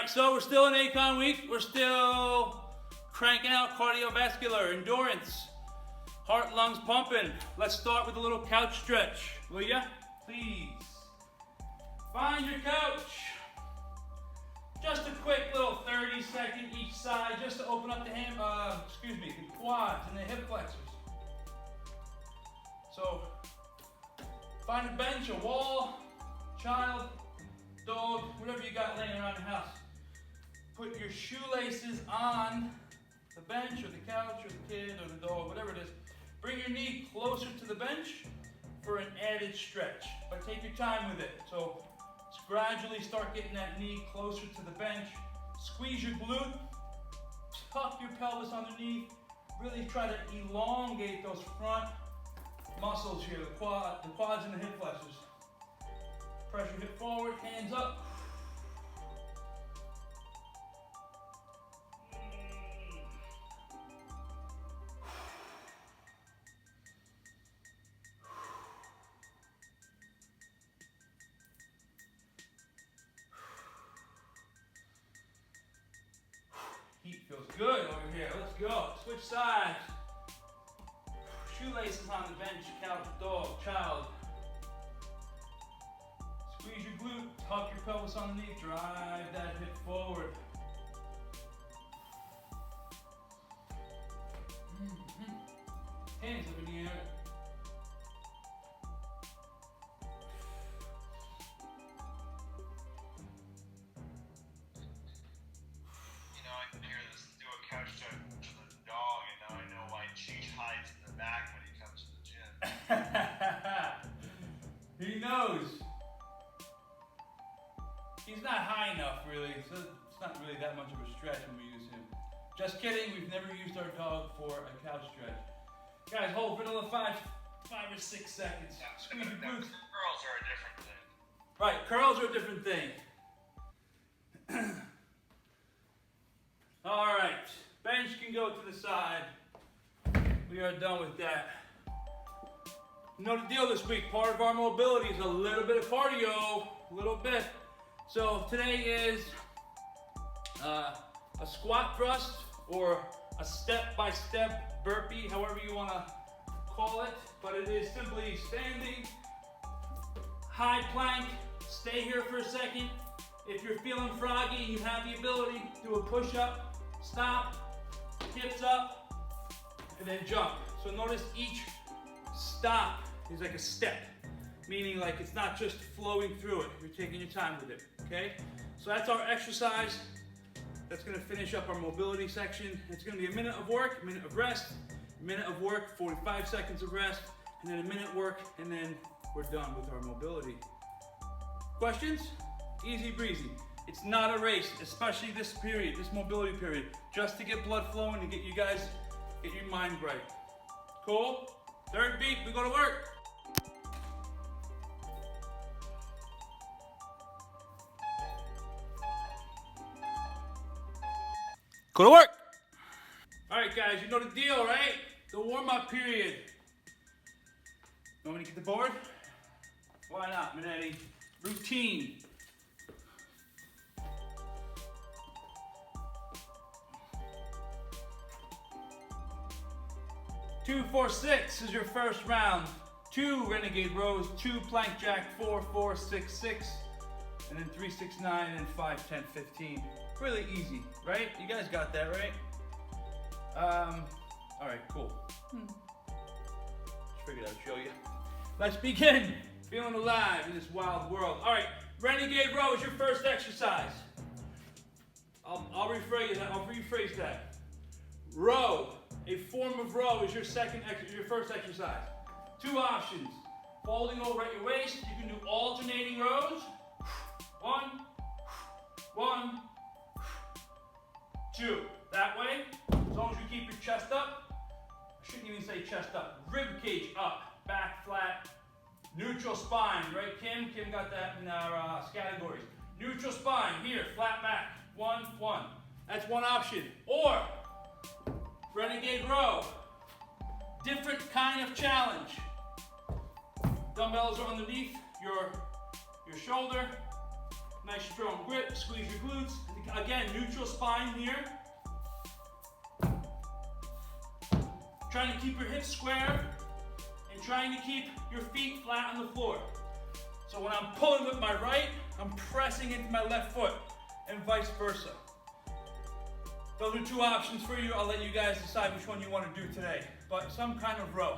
right, so we're still in A-CON week. We're still cranking out cardiovascular, endurance, heart, lungs pumping. Let's start with a little couch stretch, will ya? Please. Find your couch. Just a quick little 30-second each side, just to open up the the quads and the hip flexors. So, find a bench, a wall, child, dog, whatever you got laying around the house. Put your shoelaces on the bench or the couch or the kid or the dog, whatever it is. Bring your knee closer to the bench for an added stretch, but take your time with it. So gradually start getting that knee closer to the bench. Squeeze your glute, tuck your pelvis underneath. Really try to elongate those front muscles here, the quads and the hip flexors. Pressure hip forward, hands up. Heat feels good over here. Let's go. Switch sides. Shoelaces on the bench, couch, dog, child. Squeeze your glute, tuck your pelvis underneath, drive that hip forward. Hands up in the air. Couch to the dog, and now I know why Cheech hides in the back when he comes to the gym. He knows. He's not high enough, really, so it's not really that much of a stretch when we use him. Just kidding, we've never used our dog for a couch stretch. Guys, hold for another 5 or 6 seconds. Squeeze your glutes. Curls are a different thing. Right, curls are a different thing. All right, bench can go to the side. We are done with that. You know the deal this week, part of our mobility is a little bit of cardio, a little bit. So today is a squat thrust or a step-by-step burpee, however you want to call it. But it is simply standing, high plank, stay here for a second. If you're feeling froggy and you have the ability, do a push-up. Stop, hips up, and then jump. So notice each stop is like a step, meaning like it's not just flowing through it. You're taking your time with it, okay? So that's our exercise. That's gonna finish up our mobility section. It's gonna be a minute of work, a minute of rest, a minute of work, 45 seconds of rest, and then a minute work, and then we're done with our mobility. Questions? Easy breezy. It's not a race, especially this period, this mobility period, just to get blood flowing and get you guys, get your mind right. Cool? Third beat, we go to work. Go to work. All right, guys, you know the deal, right? The warm-up period. Want me to get the board? Why not, Monetti? Routine. 2, 4, 6 is your first round. 2 Renegade rows, 2 plank jack, 4, 4, 6, 6, and then 3, 6, 9, and 5, 10, 15. Really easy, right? You guys got that, right? All right, cool. Just figured I'd show you. Let's begin. Feeling alive in this wild world. All right, Renegade row is your first exercise. I'll rephrase that. Row. A form of row is your first exercise. 2 options. Folding over at your waist. You can do alternating rows. 1, 1, 2. That way, as long as you keep your chest up. I shouldn't even say chest up. Rib cage up. Back flat. Neutral spine. Right, Kim? Kim got that in our categories. Neutral spine. Here, flat back. 1, 1. That's one option. Or Renegade row. Different kind of challenge. Dumbbells are underneath your shoulder. Nice strong grip, squeeze your glutes. Again, neutral spine here. Trying to keep your hips square and trying to keep your feet flat on the floor. So when I'm pulling with my right, I'm pressing into my left foot and vice versa. Those are two options for you. I'll let you guys decide which one you want to do today, but some kind of row.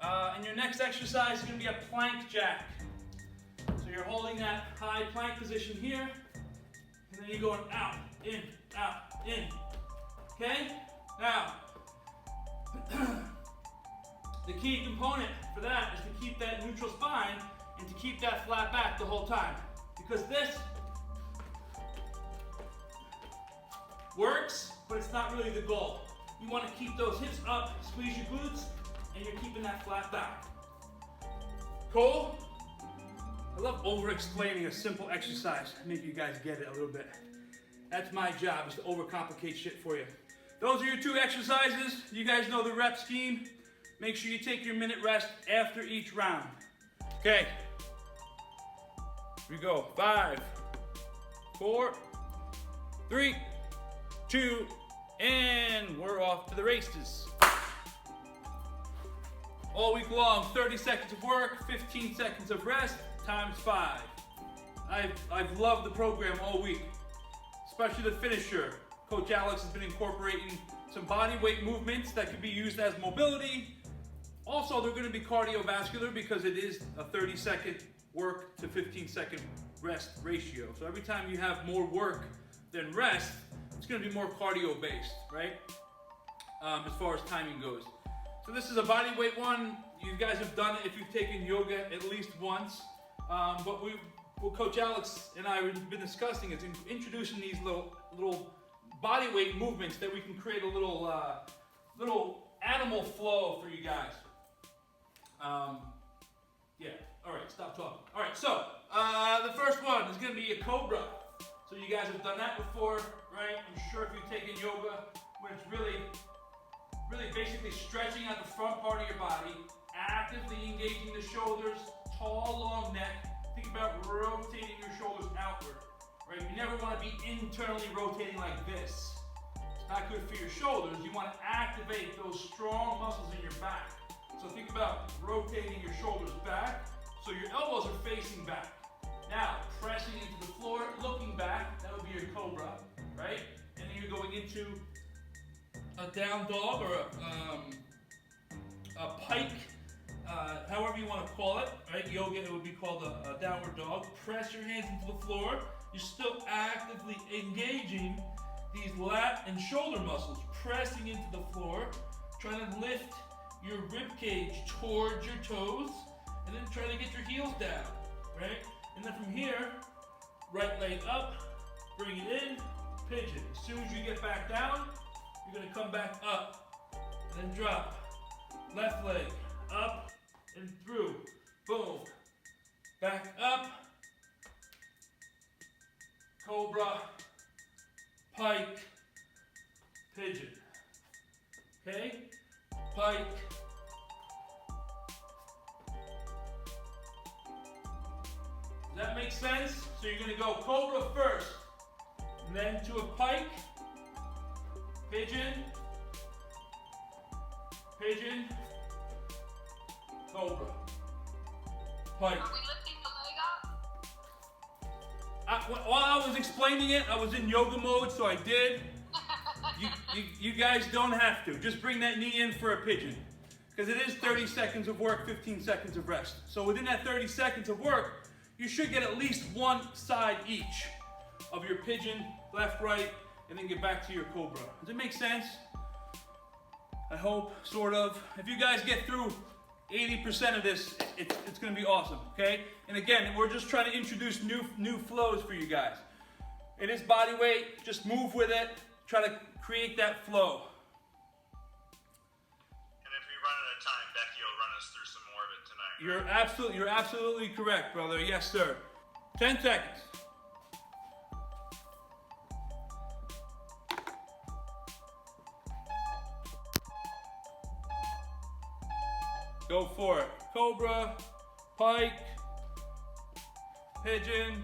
And your next exercise is going to be a plank jack. So you're holding that high plank position here, and then you're going out, in, okay? Now, the key component for that is to keep that neutral spine and to keep that flat back the whole time. Because this works, but it's not really the goal. You want to keep those hips up, squeeze your glutes, and you're keeping that flat back. Cool? I love over-explaining a simple exercise, make you guys get it a little bit. That's my job, is to overcomplicate shit for you. Those are your two exercises. You guys know the rep scheme. Make sure you take your minute rest after each round. Okay. Here we go. 5, 4, 3, 2, and we're off to the races. All week long, 30 seconds of work, 15 seconds of rest, times 5. I've loved the program all week, especially the finisher. Coach Alex has been incorporating some body weight movements that could be used as mobility. Also, they're going to be cardiovascular because it is a 30-second work to 15-second rest ratio. So every time you have more work than rest, it's going to be more cardio-based, right? As far as timing goes. So this is a body weight one. You guys have done it if you've taken yoga at least once. But what Coach Alex and I have been discussing is introducing these little body weight movements that we can create a little animal flow for you guys. Yeah, all right, stop talking. All right, so the first one is gonna be a Cobra. So you guys have done that before, right? I'm sure if you've taken yoga, where it's really basically stretching out the front part of your body, actively engaging the shoulders, tall, long neck. Think about rotating your shoulders outward, right? You never want to be internally rotating like this. It's not good for your shoulders. You want to activate those strong muscles in your back. So think about rotating your shoulders back so your elbows are facing back. Now, pressing into the floor, looking back, that would be your Cobra, right? And then you're going into a down dog or a Pike, however you want to call it, right? Yoga, it would be called a downward dog. Press your hands into the floor. You're still actively engaging these lat and shoulder muscles, pressing into the floor, trying to lift your rib cage towards your toes, and then try to get your heels down, right? And then from here, right leg up, bring it in, pigeon. As soon as you get back down, you're gonna come back up, and then drop. Left leg, up and through, boom. Back up, Cobra, Pike, Pigeon. Okay? Pike. Does that make sense? So you're gonna go Cobra first, and then to a Pike, Pigeon, Pigeon, Cobra, Pike. Are we lifting the leg up? While I was explaining it, I was in yoga mode, so I did. You guys don't have to. Just bring that knee in for a pigeon. Because it is 30 seconds of work, 15 seconds of rest. So within that 30 seconds of work, you should get at least one side each of your pigeon, left, right, and then get back to your Cobra. Does it make sense? I hope, sort of. If you guys get through 80% of this, it's gonna be awesome, okay? And again, we're just trying to introduce new flows for you guys. It is body weight, just move with it, try to create that flow. And if we run out of time, Becky will run us through some more of it tonight. You're absolutely correct, brother. Yes, sir. 10 seconds. Go for it. Cobra, Pike, Pigeon,